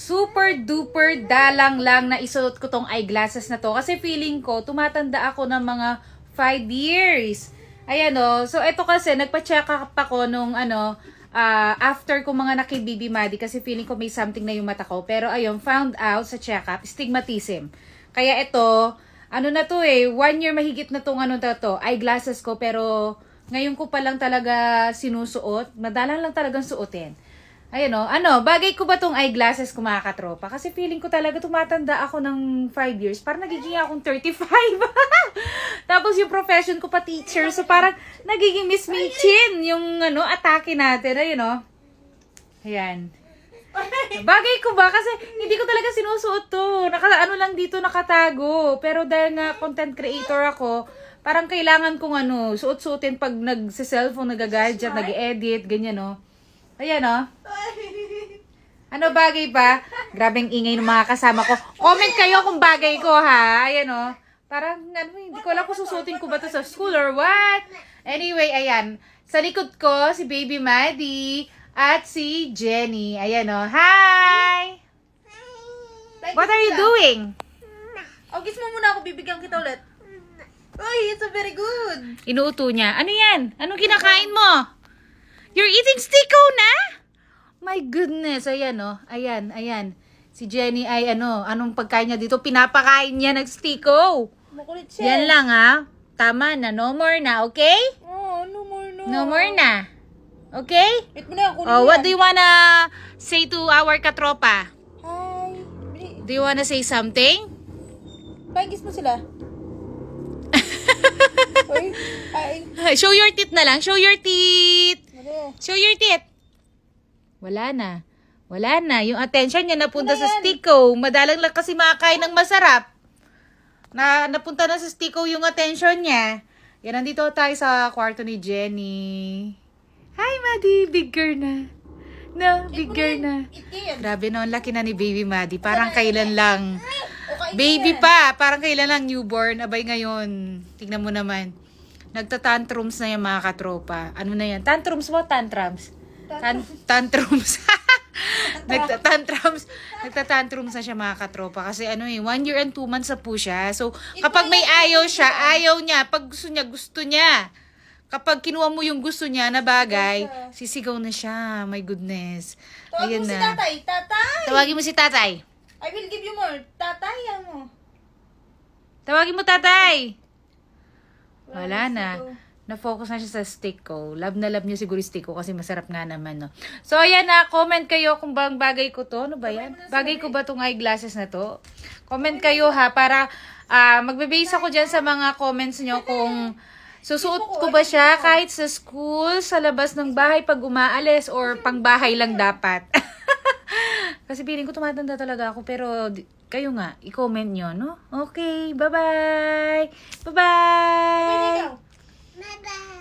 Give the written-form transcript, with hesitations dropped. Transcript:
super duper dalang lang na isuot ko tong eyeglasses na to. Kasi feeling ko, tumatanda ako ng mga 5 years. Ayan o. So, ito kasi, nagpa-check up ako nung after ko mga naki-Baby Maddie kasi feeling ko may something na yung mata ko. Pero ayun, found out sa check-up, stigmatism. Kaya ito, ano na to 1 year mahigit na tong eyeglasses ko. Pero ngayon ko pa lang talaga sinusuot. Madalang lang talagang suotin. Ayun o, bagay ko ba tong eyeglasses ko mga katropa? Kasi feeling ko talaga tumatanda ako ng 5 years. Parang nagiging akong 35. Tapos yung profession ko pa teacher. So parang nagiging Miss Michin yung atake natin. Ayun o. Ayan. Bagay ko ba? Kasi hindi ko talaga sinusuot to. Lang dito nakatago. Pero dahil nga content creator ako, parang kailangan kong suot-suotin pag nagsa-cellphone, nagagadget, nag-edit, ganyan o. Ayan o. Bagay ba? Grabeng ingay ng mga kasama ko. Comment kayo kung bagay ko ha. Ayan o. Parang hindi ko alam kung susutin ko ba to sa school or what. Anyway, ayan. Sa likod ko, si Baby Maddie at si Jenny. Ayan o. Hi! What are you doing? Kiss mo muna ako. Bibigyan kita ulit. Uy, it's a very good. Inuuto niya. Ano yan? Anong kinakain mo? You're eating Sticko na? My goodness. Ayan o. Ayan. Si Jenny ay anong pagkain niya dito? Pinapakain niya ng Sticko. Makulit siya. Yan lang ha. Tama na. No more na. Okay? Oh, no more na. No more na. Okay? Wait mo na. What do you wanna say to our katropa? Hi. Do you wanna say something? Pagis mo sila. Uy. Hi. Show your teeth na lang. Show your teeth. Show your teeth. Wala na. Wala na. Yung attention niya napunta sa Sticko. Madalang lang kasi makakain ng masarap. Napunta na sa Sticko yung attention niya. Yan, nandito tayo sa kwarto ni Jenny. Hi, Maddie. Bigger na. No, bigger na. Grabe no, ang laki na ni Baby Maddie. Parang kailan lang. Baby pa. Parang kailan lang newborn. Abay ngayon. Tingnan mo naman. Nagtatantrums na yung mga katropa. Ano na yan? Tantrums mo? Tantrums? Tantrums. Nagtatantrums na siya mga katropa. Kasi 1 year and 2 months na po siya. So, kapag may ayaw siya, ayaw niya. Pag gusto niya, gusto niya. Kapag kinuha mo yung gusto niya na bagay, sisigaw na siya. My goodness. Tawagin mo si tatay. Tatay! Tawagin mo si tatay. I will give you more. Tatay, mo. Tawagin mo tatay. Wala na. Na-focus na siya sa Sticko. Love na love niya siguro Sticko kasi masarap nga naman, no? So, ayan na. Comment kayo kung bang bagay ko to. Ano ba yan? Bagay ko ba tong eyeglasses na to? Comment kayo ha para magbe-base ako dyan sa mga comments nyo kung susuot ko ba siya kahit sa school, sa labas ng bahay pag umaalis or pang bahay lang dapat. Kasi feeling ko tumatanda talaga ako pero kayo nga, i-comment nyo, no? Okay, bye-bye! Bye-bye! Bye-bye!